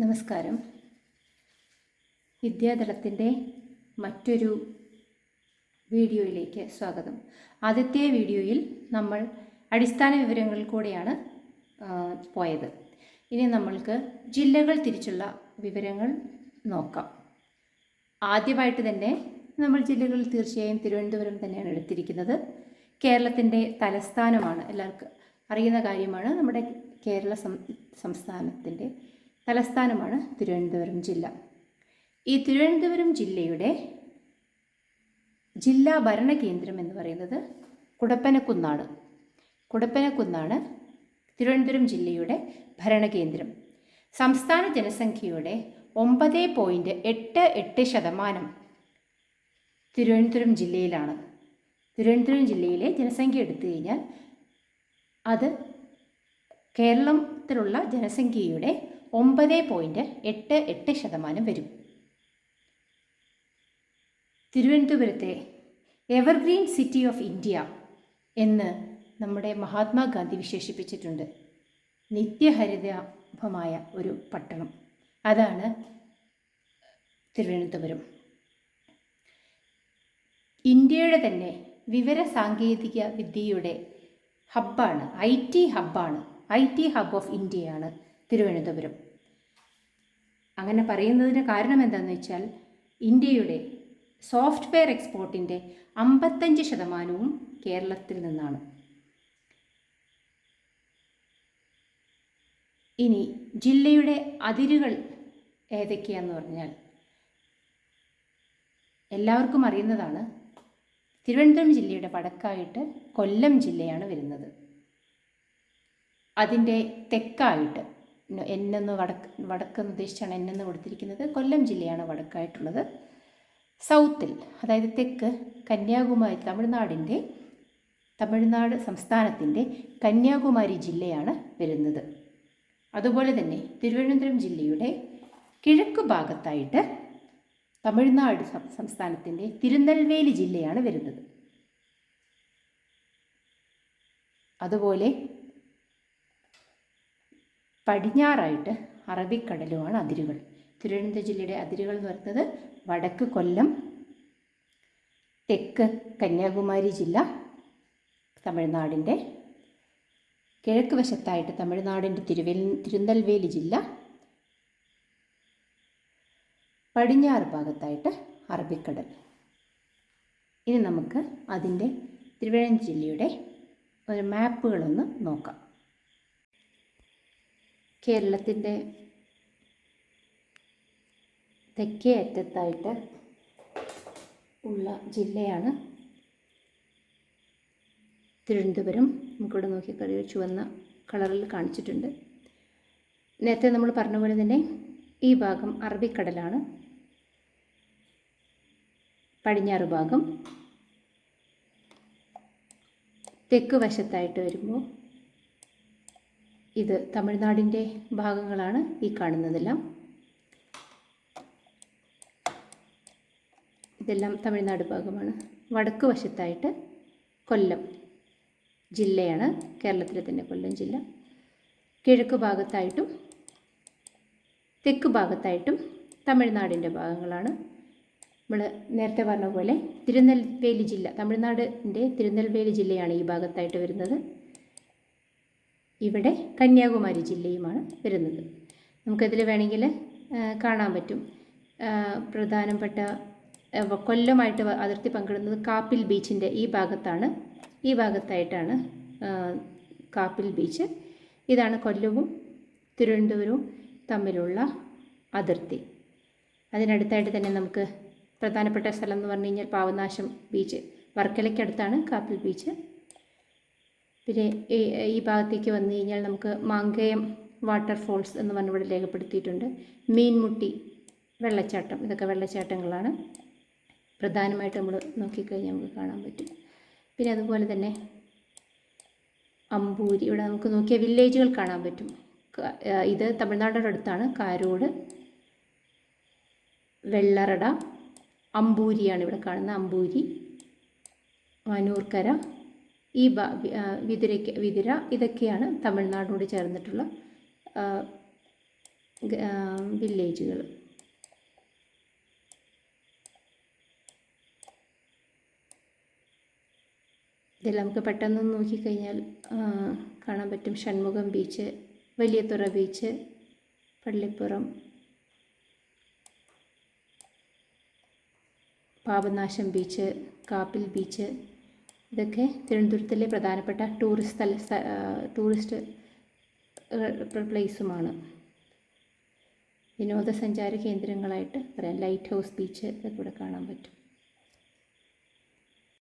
നമസ്കാരം. വിദ്യാതലത്തിൻ്റെ മറ്റൊരു വീഡിയോയിലേക്ക് സ്വാഗതം. ആദ്യത്തെ വീഡിയോയിൽ നമ്മൾ അടിസ്ഥാന വിവരങ്ങളിൽ കൂടെയാണ് പോയത്. ഇനി നമ്മൾക്ക് ജില്ലകൾ തിരിച്ചുള്ള വിവരങ്ങൾ നോക്കാം. ആദ്യമായിട്ട് തന്നെ നമ്മൾ ജില്ലകളിൽ തീർച്ചയായും തിരുവനന്തപുരം തന്നെയാണ് എടുത്തിരിക്കുന്നത്. കേരളത്തിൻ്റെ തലസ്ഥാനമാണ്, എല്ലാവർക്കും അറിയുന്ന കാര്യമാണ്. നമ്മുടെ കേരള സംസ്ഥാനത്തിൻ്റെ തലസ്ഥാനമാണ് തിരുവനന്തപുരം ജില്ല. ഈ തിരുവനന്തപുരം ജില്ലയുടെ ജില്ലാ ഭരണകേന്ദ്രം എന്ന് പറയുന്നത് കുടപ്പനക്കുന്നാണ്. കുടപ്പനക്കുന്നാണ് തിരുവനന്തപുരം ജില്ലയുടെ ഭരണകേന്ദ്രം. സംസ്ഥാന ജനസംഖ്യയുടെ 9.88% തിരുവനന്തപുരം ജില്ലയിലാണ്. തിരുവനന്തപുരം ജില്ലയിലെ ജനസംഖ്യ എടുത്തു കഴിഞ്ഞാൽ അത് കേരളത്തിലുള്ള ജനസംഖ്യയുടെ 9.88% വരും. തിരുവനന്തപുരത്തെ എവർഗ്രീൻ സിറ്റി ഓഫ് ഇന്ത്യ എന്ന് നമ്മുടെ മഹാത്മാഗാന്ധി വിശേഷിപ്പിച്ചിട്ടുണ്ട്. നിത്യഹരിതഭമായ ഒരു പട്ടണം, അതാണ് തിരുവനന്തപുരം. ഇന്ത്യയുടെ തന്നെ വിവര സാങ്കേതിക വിദ്യയുടെ ഹബ്ബാണ്, IT ഹബ്ബാണ്. IT ഹബ് ഓഫ് ഇന്ത്യയാണ് തിരുവനന്തപുരം. അങ്ങനെ പറയുന്നതിന് കാരണം എന്താണെന്ന് വെച്ചാൽ ഇന്ത്യയുടെ സോഫ്റ്റ്വെയർ എക്സ്പോർട്ടിൻ്റെ 55% കേരളത്തിൽ നിന്നാണ്. ഇനി ജില്ലയുടെ അതിരുകൾ ഏതൊക്കെയാണെന്ന് പറഞ്ഞാൽ എല്ലാവർക്കും അറിയുന്നതാണ്. തിരുവനന്തപുരം ജില്ലയുടെ വടക്കായിട്ട് കൊല്ലം ജില്ലയാണ് വരുന്നത്. അതിൻ്റെ തെക്കായിട്ട് എന്നെന്ന് വടക്ക് ഉദ്ദേശിച്ചാണ് എന്നെന്ന് കൊടുത്തിരിക്കുന്നത്. കൊല്ലം ജില്ലയാണ് വടക്കായിട്ടുള്ളത്. സൗത്തിൽ, അതായത് തെക്ക്, കന്യാകുമാരി, തമിഴ്നാട് സംസ്ഥാനത്തിൻ്റെ കന്യാകുമാരി ജില്ലയാണ് വരുന്നത്. അതുപോലെ തന്നെ തിരുവനന്തപുരം ജില്ലയുടെ കിഴക്ക് ഭാഗത്തായിട്ട് തമിഴ്നാട് സംസ്ഥാനത്തിൻ്റെ തിരുനെൽവേലി ജില്ലയാണ് വരുന്നത്. അതുപോലെ പടിഞ്ഞാറായിട്ട് അറബിക്കടലുമാണ് അതിരുകൾ. തിരുവനന്തപുരം ജില്ലയുടെ അതിരുകൾ എന്ന് പറയുന്നത് വടക്ക് കൊല്ലം, തെക്ക് കന്യാകുമാരി ജില്ല തമിഴ്നാടിൻ്റെ, കിഴക്ക് വശത്തായിട്ട് തമിഴ്നാടിൻ്റെ തിരുനെൽവേലി ജില്ല, പടിഞ്ഞാറ് ഭാഗത്തായിട്ട് അറബിക്കടൽ. ഇനി നമുക്ക് അതിൻ്റെ തിരുവനന്തപുരം ജില്ലയുടെ ഒരു മാപ്പുകളൊന്ന് നോക്കാം. കേരളത്തിൻ്റെ തെക്കേ അറ്റത്തായിട്ട് ഉള്ള ജില്ലയാണ് തിരുവനന്തപുരം. നമുക്കിവിടെ നോക്കിക്കറിയോ, ചുവന്ന കളറിൽ കാണിച്ചിട്ടുണ്ട്. നേരത്തെ നമ്മൾ പറഞ്ഞ പോലെ തന്നെ ഈ ഭാഗം അറബിക്കടലാണ്. പടിഞ്ഞാറ് ഭാഗം തെക്ക് വശത്തായിട്ട് വരുമ്പോൾ ഇത് തമിഴ്നാടിൻ്റെ ഭാഗങ്ങളാണ് ഈ കാണുന്നതെല്ലാം. ഇതെല്ലാം തമിഴ്നാട് ഭാഗമാണ്. വടക്ക് വശത്തായിട്ട് കൊല്ലം ജില്ലയാണ്, കേരളത്തിലെ തന്നെ കൊല്ലം ജില്ല. കിഴക്ക് ഭാഗത്തായിട്ടും തെക്ക് ഭാഗത്തായിട്ടും തമിഴ്നാടിൻ്റെ ഭാഗങ്ങളാണ്. നമ്മൾ നേരത്തെ പറഞ്ഞ പോലെ തിരുനെൽവേലി ജില്ല, തമിഴ്നാടിൻ്റെ തിരുനെൽവേലി ജില്ലയാണ് ഈ ഭാഗത്തായിട്ട് വരുന്നത്. ഇവിടെ കന്യാകുമാരി ജില്ലയുമാണ് വരുന്നത്. നമുക്കതിൽ വേണമെങ്കിൽ കാണാൻ പറ്റും. പ്രധാനപ്പെട്ട കൊല്ലമായിട്ട് അതിർത്തി പങ്കിടുന്നത് കാപ്പിൽ ബീച്ചിൻ്റെ ഈ ഭാഗത്തായിട്ടാണ് കാപ്പിൽ ബീച്ച്. ഇതാണ് കൊല്ലവും തിരുവനന്തപുരവും തമ്മിലുള്ള അതിർത്തി. അതിനടുത്തായിട്ട് തന്നെ നമുക്ക് പ്രധാനപ്പെട്ട സ്ഥലം എന്ന് പറഞ്ഞു കഴിഞ്ഞാൽ പാവനാശം ബീച്ച്, വർക്കലയ്ക്കടുത്താണ് കാപ്പിൽ ബീച്ച്. പിന്നെ ഈ ഭാഗത്തേക്ക് വന്നു കഴിഞ്ഞാൽ നമുക്ക് മാങ്കയം വാട്ടർഫോൾസ് എന്ന് പറഞ്ഞ് ഇവിടെ രേഖപ്പെടുത്തിയിട്ടുണ്ട്. മീൻമുട്ടി വെള്ളച്ചാട്ടം, ഇതൊക്കെ വെള്ളച്ചാട്ടങ്ങളാണ് പ്രധാനമായിട്ട് നമ്മൾ നോക്കിക്കഴിഞ്ഞാൽ നമുക്ക് കാണാൻ പറ്റും. പിന്നെ അതുപോലെ തന്നെ അമ്പൂരി, ഇവിടെ നമുക്ക് നോക്കിയ വില്ലേജുകൾ കാണാൻ പറ്റും. ഇത് തമിഴ്നാടിൻ്റെ അടുത്താണ്. കാരോട്, വെള്ളറട, അമ്പൂരിയാണ് ഇവിടെ കാണുന്ന അമ്പൂരി, മനൂർക്കര, ഈ വിതുര, ഇതൊക്കെയാണ് തമിഴ്നാടിനോട് ചേർന്നിട്ടുള്ള വില്ലേജുകൾ. ഇതിൽ നമുക്ക് പെട്ടെന്ന് നോക്കിക്കഴിഞ്ഞാൽ കാണാൻ പറ്റും. Shanmugham beach, Valiyathura beach, Pallippuram, Papanasam beach, Kappil beach, ഇതൊക്കെ തിരുവനന്തപുരത്തിലെ പ്രധാനപ്പെട്ട ടൂറിസ്റ്റ് പ്ലേസുമാണ്. വിനോദസഞ്ചാര കേന്ദ്രങ്ങളായിട്ട് പറയാം. ലൈറ്റ് ഹൗസ് ബീച്ച് ഇതൊക്കെ ഇവിടെ കാണാൻ പറ്റും.